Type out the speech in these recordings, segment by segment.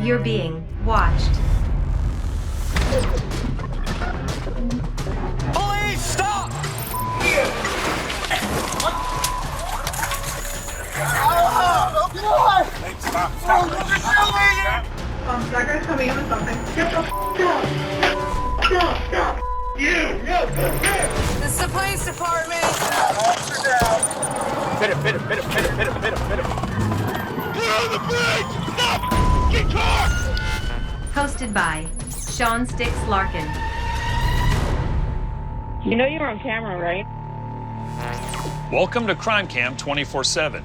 You're being watched. Police, stop! Stop. That guy's coming in with something. Get the Stop. You! This is the police department. Hit him. Get on the bridge! Stop! Get car! Hosted by Sean Sticks Larkin. You know you're on camera, right? Welcome to Crime Cam 24/7.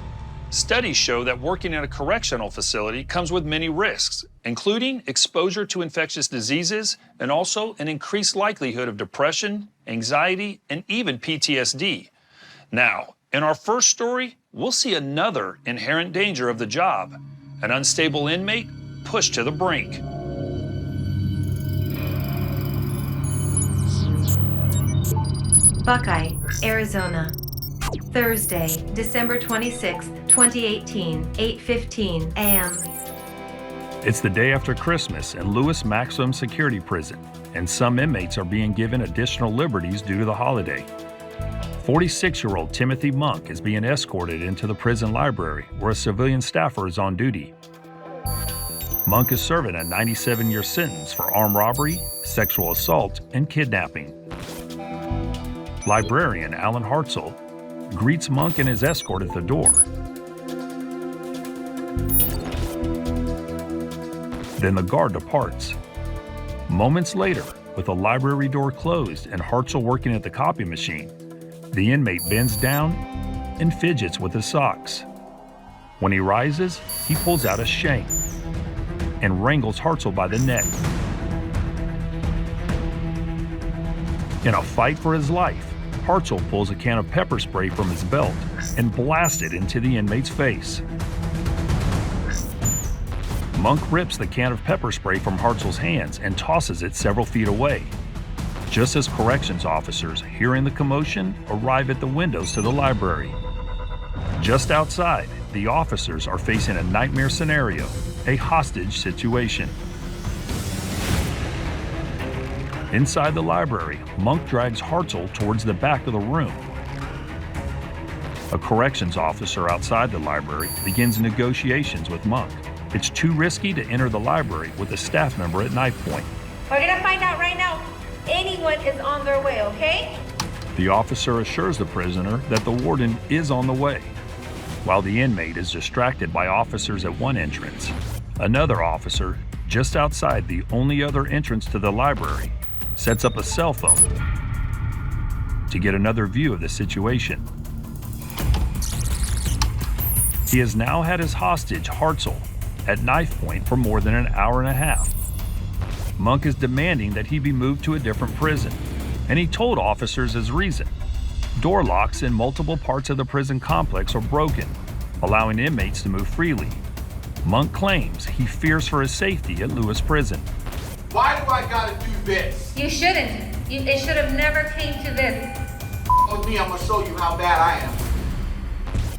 Studies show that working at a correctional facility comes with many risks, including exposure to infectious diseases and also an increased likelihood of depression, anxiety, and even PTSD. Now, in our first story, we'll see another inherent danger of the job: an unstable inmate pushed to the brink. Buckeye, Arizona. Thursday, December 26, 2018, 8:15 a.m. It's the day after Christmas in Lewis Maximum Security Prison, and some inmates are being given additional liberties due to the holiday. 46-year-old Timothy Monk is being escorted into the prison library where a civilian staffer is on duty. Monk is serving a 97-year sentence for armed robbery, sexual assault, and kidnapping. Librarian Alan Hartzell greets Monk and his escort at the door. Then the guard departs. Moments later, with the library door closed and Hartzell working at the copy machine, the inmate bends down and fidgets with his socks. When he rises, he pulls out a shank and wrangles Hartzell by the neck. In a fight for his life, Hartzell pulls a can of pepper spray from his belt and blasts it into the inmate's face. Monk rips the can of pepper spray from Hartzell's hands and tosses it several feet away, just as corrections officers, hearing the commotion, arrive at the windows to the library. Just outside, the officers are facing a nightmare scenario, a hostage situation. Inside the library, Monk drags Hartzell towards the back of the room. A corrections officer outside the library begins negotiations with Monk. It's too risky to enter the library with a staff member at knife point. We're gonna find out right now. Anyone is on their way, okay? The officer assures the prisoner that the warden is on the way, while the inmate is distracted by officers at one entrance. Another officer, just outside the only other entrance to the library, sets up a cell phone to get another view of the situation. He has now had his hostage, Hartzell, at knife point for more than an hour and a half. Monk is demanding that he be moved to a different prison, and he told officers his reason. Door locks in multiple parts of the prison complex are broken, allowing inmates to move freely. Monk claims he fears for his safety at Lewis Prison. Why do I gotta do this? You shouldn't. It should have never came to this. With me, I'm gonna show you how bad I am.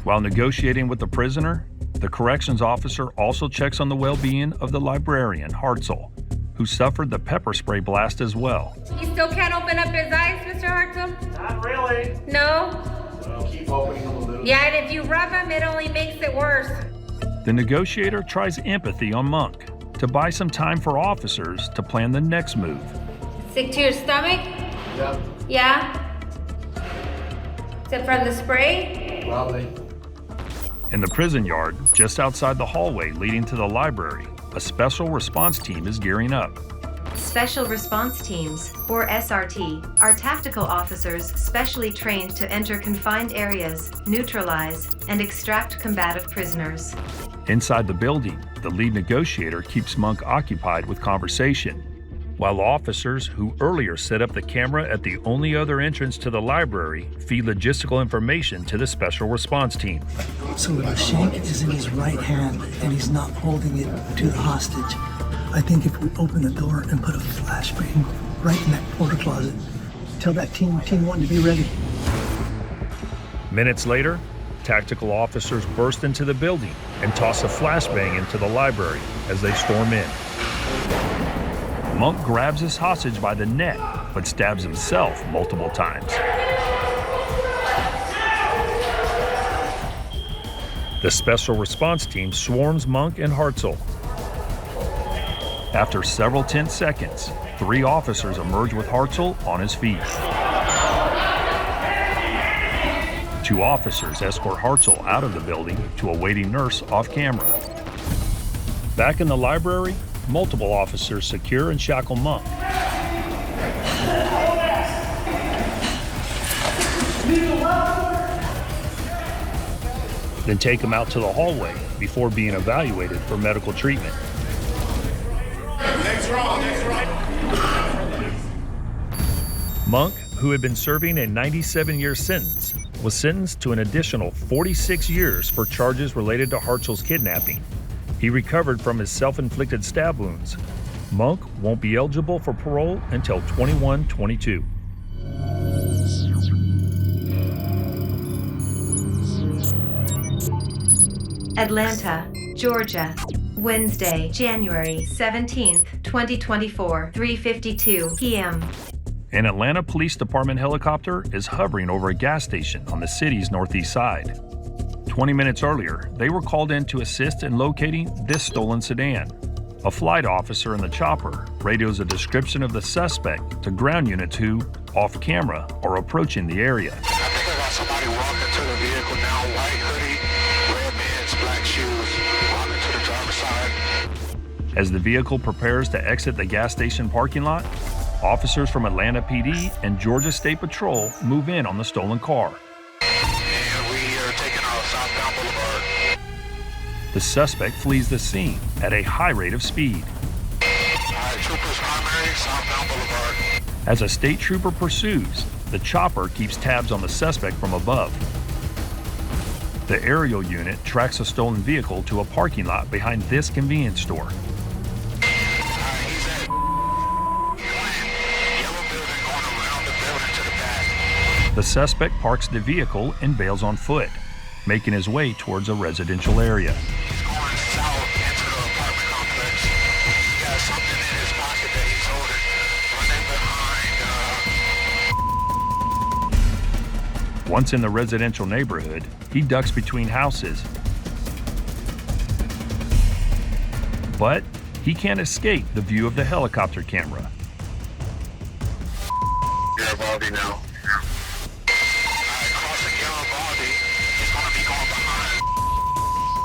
While negotiating with the prisoner, the corrections officer also checks on the well-being of the librarian, Hartzell, who suffered the pepper spray blast as well. He still can't open up his eyes, Mr. Hartzell? Not really. No? Well, keep opening them a little. Yeah, and if you rub him, it only makes it worse. The negotiator tries empathy on Monk to buy some time for officers to plan the next move. Sick to your stomach? Yep. Yeah? Is it from the spray? Probably. In the prison yard, just outside the hallway leading to the library, a special response team is gearing up. Special Response Teams, or SRT, are tactical officers specially trained to enter confined areas, neutralize, and extract combative prisoners. Inside the building, the lead negotiator keeps Monk occupied with conversation, while officers who earlier set up the camera at the only other entrance to the library feed logistical information to the special response team. So the shank is in his right hand and he's not holding it to the hostage. I think if we open the door and put a flashbang right in that porter closet, tell that team one to be ready. Minutes later, tactical officers burst into the building and toss a flashbang into the library as they storm in. Monk grabs his hostage by the neck, but stabs himself multiple times. The special response team swarms Monk and Hartzell. After several tense seconds, 3 officers emerge with Hartzell on his feet. 2 officers escort Hartzell out of the building to a waiting nurse off camera. Back in the library, multiple officers secure and shackle Monk. Then take him out to the hallway before being evaluated for medical treatment. Monk, who had been serving a 97-year sentence, was sentenced to an additional 46 years for charges related to Hartzell's kidnapping. He recovered from his self-inflicted stab wounds. Monk won't be eligible for parole until 2122. Atlanta, Georgia, Wednesday, January 17, 2024, 3:52 p.m. An Atlanta Police Department helicopter is hovering over a gas station on the city's northeast side. 20 minutes earlier, they were called in to assist in locating this stolen sedan. A flight officer in the chopper radios a description of the suspect to ground units who, off camera, are approaching the area. I think I got somebody walking to the vehicle now, white hoodie, red pants, black shoes, walking to the driver's side. As the vehicle prepares to exit the gas station parking lot, officers from Atlanta PD and Georgia State Patrol move in on the stolen car. And we are taking out southbound Boulevard. The suspect flees the scene at a high rate of speed. Alright, troopers primary, southbound Boulevard. As a state trooper pursues, the chopper keeps tabs on the suspect from above. The aerial unit tracks a stolen vehicle to a parking lot behind this convenience store. The suspect parks the vehicle and bails on foot, making his way towards a residential area. He's going south into the apartment complex. He has something in his pocket that he's holding, running behind. Once in the residential neighborhood, he ducks between houses. But he can't escape the view of the helicopter camera. Garibaldi now. Crossing Garibaldi. He's going to be going behind.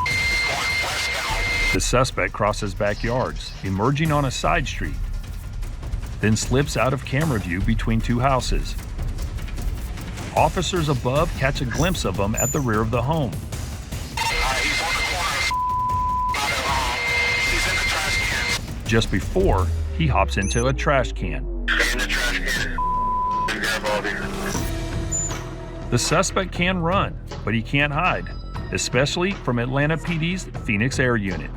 He's going westbound. The suspect crosses backyards, emerging on a side street, then slips out of camera view between 2 houses. Officers above catch a glimpse of him at the rear of the home. He's on the corner. He's in the trash can. Just before, he hops into a trash can. In the trash can. In Garibaldi. The suspect can run, but he can't hide, especially from Atlanta PD's Phoenix Air Unit.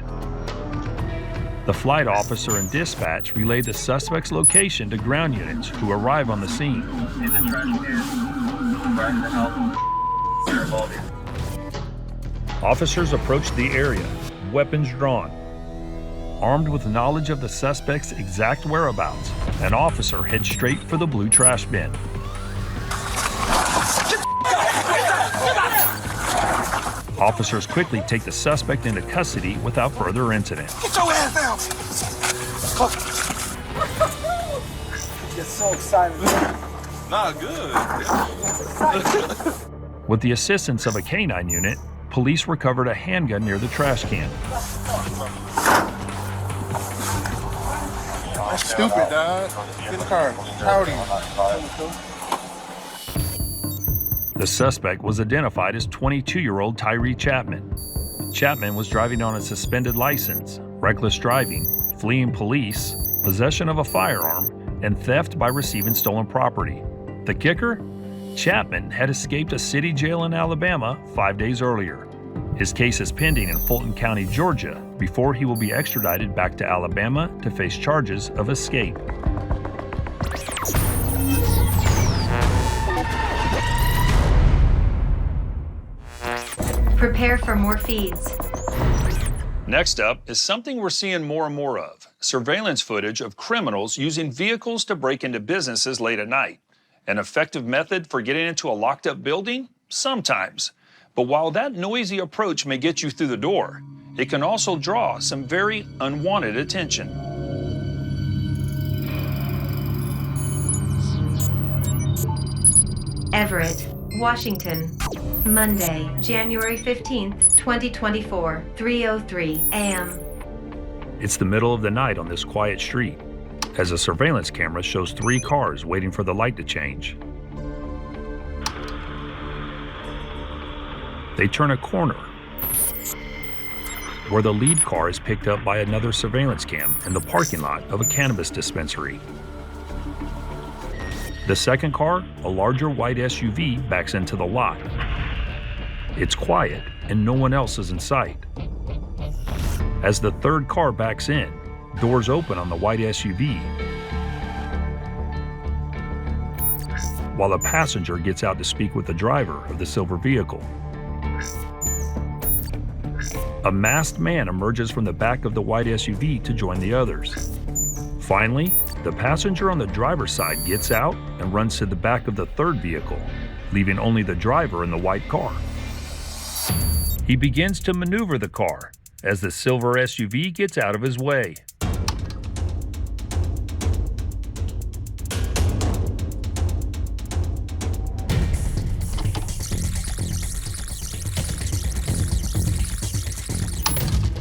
The flight officer and dispatch relay the suspect's location to ground units who arrive on the scene. In the trash can, right in the house, Garibaldi. Officers approach the area, weapons drawn. Armed with knowledge of the suspect's exact whereabouts, an officer heads straight for the blue trash bin. Officers quickly take the suspect into custody without further incident. Get your ass down! Get so excited. Not good. With the assistance of a canine unit, police recovered a handgun near the trash can. That's stupid, dog. Get in the car. Howdy. The suspect was identified as 22-year-old Tyree Chapman. Chapman was driving on a suspended license, reckless driving, fleeing police, possession of a firearm, and theft by receiving stolen property. The kicker? Chapman had escaped a city jail in Alabama 5 days earlier. His case is pending in Fulton County, Georgia, before he will be extradited back to Alabama to face charges of escape. Prepare for more feeds. Next up is something we're seeing more and more of: surveillance footage of criminals using vehicles to break into businesses late at night. An effective method for getting into a locked-up building? Sometimes. But while that noisy approach may get you through the door, it can also draw some very unwanted attention. Everett, Washington. Monday, January 15th, 2024, 3:03 a.m. It's the middle of the night on this quiet street, as a surveillance camera shows 3 cars waiting for the light to change. They turn a corner, where the lead car is picked up by another surveillance cam in the parking lot of a cannabis dispensary. The second car, a larger white SUV, backs into the lot. It's quiet and no one else is in sight. As the third car backs in, doors open on the white SUV, while a passenger gets out to speak with the driver of the silver vehicle. A masked man emerges from the back of the white SUV to join the others. Finally, the passenger on the driver's side gets out and runs to the back of the third vehicle, leaving only the driver in the white car. He begins to maneuver the car as the silver SUV gets out of his way.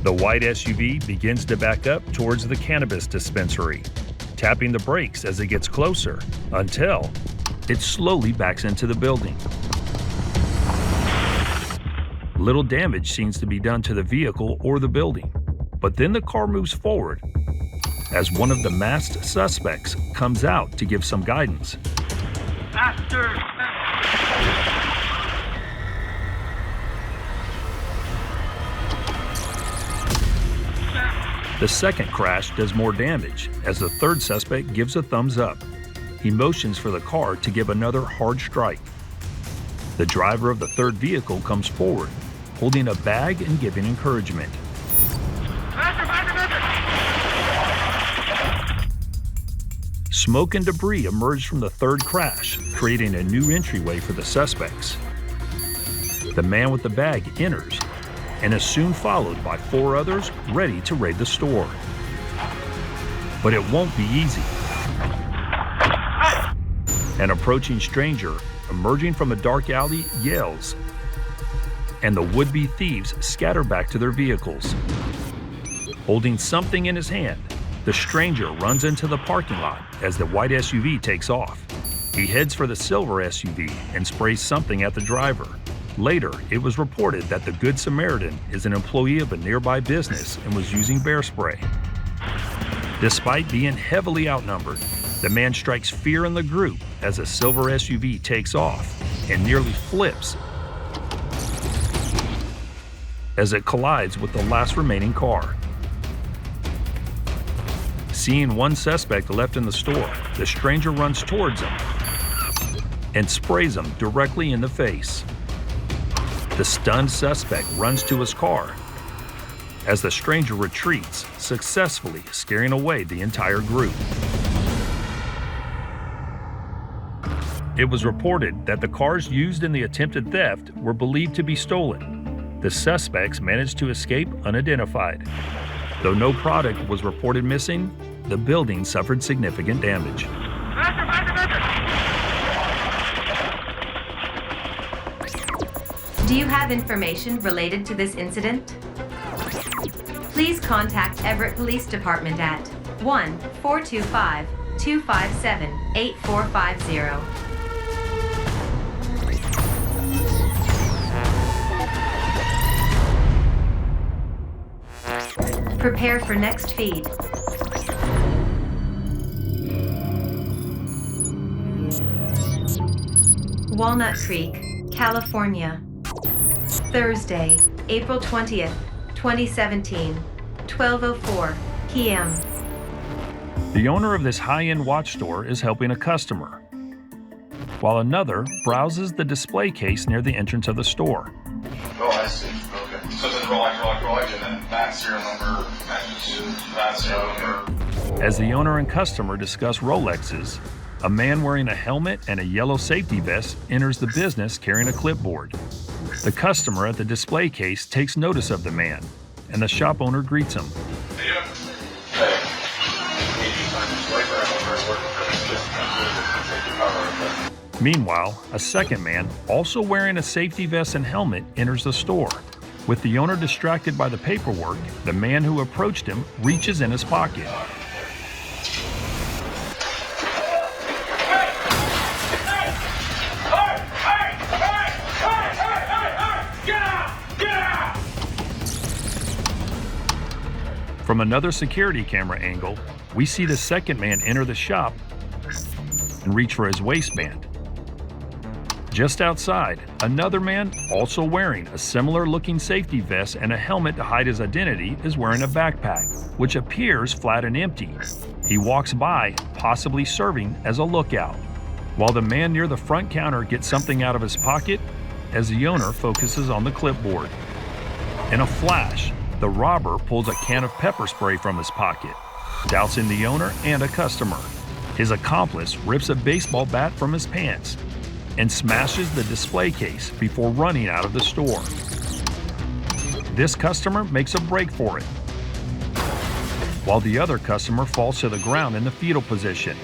The white SUV begins to back up towards the cannabis dispensary, tapping the brakes as it gets closer, until it slowly backs into the building. Little damage seems to be done to the vehicle or the building, but then the car moves forward as one of the masked suspects comes out to give some guidance. Faster! The second crash does more damage as the third suspect gives a thumbs up. He motions for the car to give another hard strike. The driver of the third vehicle comes forward, holding a bag and giving encouragement. Faster, faster, faster! Smoke and debris emerge from the third crash, creating a new entryway for the suspects. The man with the bag enters and is soon followed by 4 others ready to raid the store. But it won't be easy. An approaching stranger, emerging from a dark alley, yells, and the would-be thieves scatter back to their vehicles. Holding something in his hand, the stranger runs into the parking lot as the white SUV takes off. He heads for the silver SUV and sprays something at the driver. Later, it was reported that the Good Samaritan is an employee of a nearby business and was using bear spray. Despite being heavily outnumbered, the man strikes fear in the group as a silver SUV takes off and nearly flips as it collides with the last remaining car. Seeing one suspect left in the store, the stranger runs towards him and sprays him directly in the face. The stunned suspect runs to his car as the stranger retreats, successfully scaring away the entire group. It was reported that the cars used in the attempted theft were believed to be stolen. The suspects managed to escape unidentified. Though no product was reported missing, the building suffered significant damage. Faster, faster, faster! Do you have information related to this incident? Please contact Everett Police Department at 1-425-257-8450. Prepare for next feed. Walnut Creek, California. Thursday, April 20th, 2017, 12:04 p.m. The owner of this high-end watch store is helping a customer. while another browses the display case near the entrance of the store. Oh, I see. Okay. So then Rolex, and then that serial number matches that serial number. As the owner and customer discuss Rolexes, a man wearing a helmet and a yellow safety vest enters the business carrying a clipboard. The customer at the display case takes notice of the man, and the shop owner greets him. Meanwhile, a second man, also wearing a safety vest and helmet, enters the store. With the owner distracted by the paperwork, the man who approached him reaches in his pocket. From another security camera angle, we see the second man enter the shop and reach for his waistband. Just outside, another man, also wearing a similar looking safety vest and a helmet to hide his identity, is wearing a backpack, which appears flat and empty. He walks by, possibly serving as a lookout, while the man near the front counter gets something out of his pocket as the owner focuses on the clipboard. In a flash, the robber pulls a can of pepper spray from his pocket, dousing the owner and a customer. His accomplice rips a baseball bat from his pants and smashes the display case before running out of the store. This customer makes a break for it, while the other customer falls to the ground in the fetal position.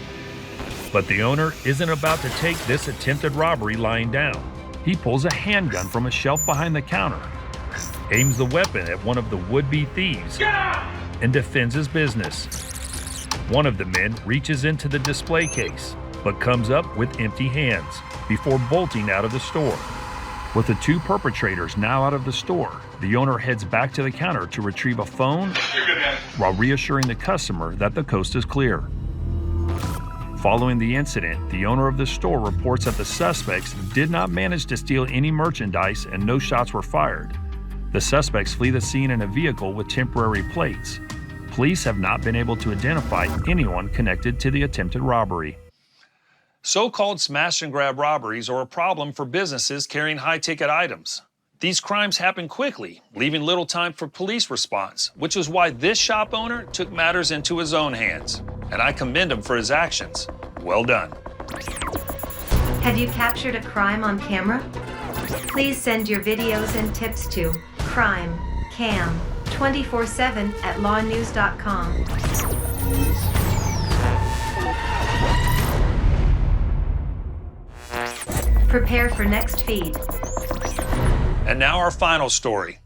But the owner isn't about to take this attempted robbery lying down. He pulls a handgun from a shelf behind the counter, aims the weapon at one of the would-be thieves, and defends his business. One of the men reaches into the display case, but comes up with empty hands before bolting out of the store. With the two perpetrators now out of the store, the owner heads back to the counter to retrieve a phone while reassuring the customer that the coast is clear. Following the incident, the owner of the store reports that the suspects did not manage to steal any merchandise and no shots were fired. The suspects flee the scene in a vehicle with temporary plates. Police have not been able to identify anyone connected to the attempted robbery. So-called smash and grab robberies are a problem for businesses carrying high-ticket items. These crimes happen quickly, leaving little time for police response, which is why this shop owner took matters into his own hands. And I commend him for his actions. Well done. Have you captured a crime on camera? Please send your videos and tips to crimecam247@lawnews.com. Prepare for next feed. And now our final story.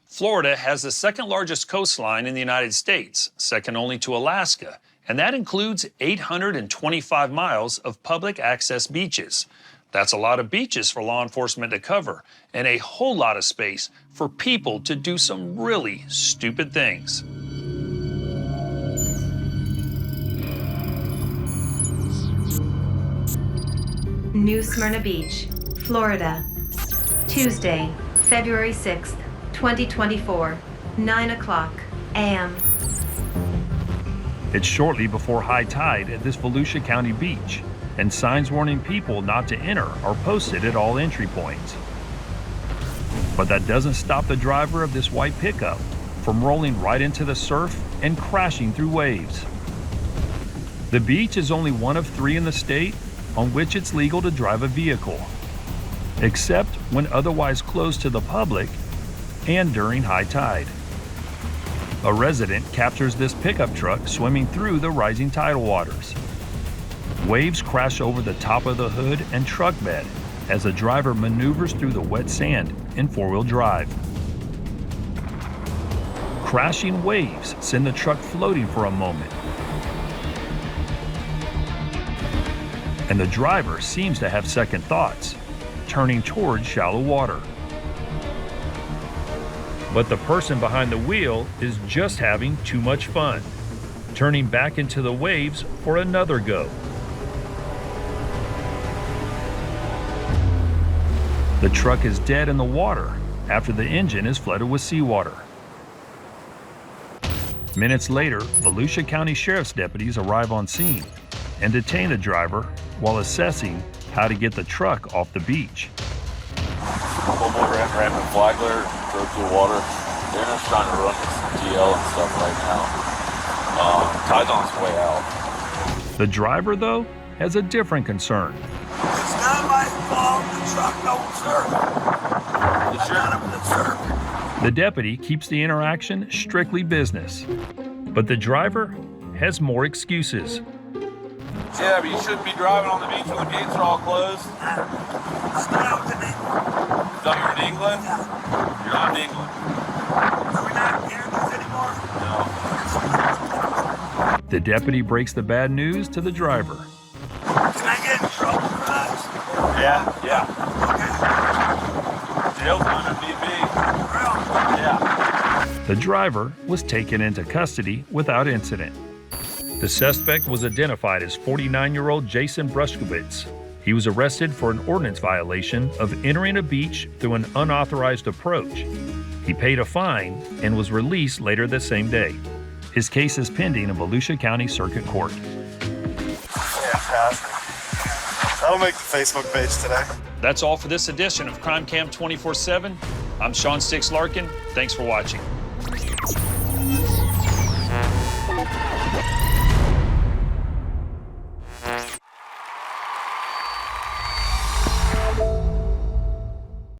Florida has the second largest coastline in the United States, second only to Alaska, and that includes 825 miles of public access beaches. That's a lot of beaches for law enforcement to cover, and a whole lot of space for people to do some really stupid things. New Smyrna Beach, Florida. Tuesday, February 6th, 2024, 9 o'clock a.m. It's shortly before high tide at this Volusia County beach, and signs warning people not to enter are posted at all entry points. But that doesn't stop the driver of this white pickup from rolling right into the surf and crashing through waves. The beach is only one of 3 in the state on which it's legal to drive a vehicle, except when otherwise closed to the public and during high tide. A resident captures this pickup truck swimming through the rising tidal waters. Waves crash over the top of the hood and truck bed as the driver maneuvers through the wet sand in four-wheel drive. Crashing waves send the truck floating for a moment, and the driver seems to have second thoughts, turning toward shallow water. But the person behind the wheel is just having too much fun, turning back into the waves for another go. The truck is dead in the water after the engine is flooded with seawater. Minutes later, Volusia County Sheriff's deputies arrive on scene and detain the driver while assessing how to get the truck off the beach. Pulled over at Rampant Flagler, drove through the water. They're just trying to run this GL and stuff right now. Tide's on its way out. The driver, though, has a different concern. It's not my fault. The truck don't serve. It's not up to serve. The deputy keeps the interaction strictly business, but the driver has more excuses. Yeah, but you shouldn't be driving on the beach when the gates are all closed. So you're in England? You're not in England. Are we not here anymore? No. The deputy breaks the bad news to the driver. Can I get in trouble for that? Yeah. Jail's gonna be big. Yeah. The driver was taken into custody without incident. The suspect was identified as 49-year-old Jason Bruskowitz. He was arrested for an ordinance violation of entering a beach through an unauthorized approach. He paid a fine and was released later the same day. His case is pending in Volusia County Circuit Court. Fantastic. That'll make the Facebook page today. That's all for this edition of Crime Cam 24/7. I'm Sean Stix Larkin. Thanks for watching.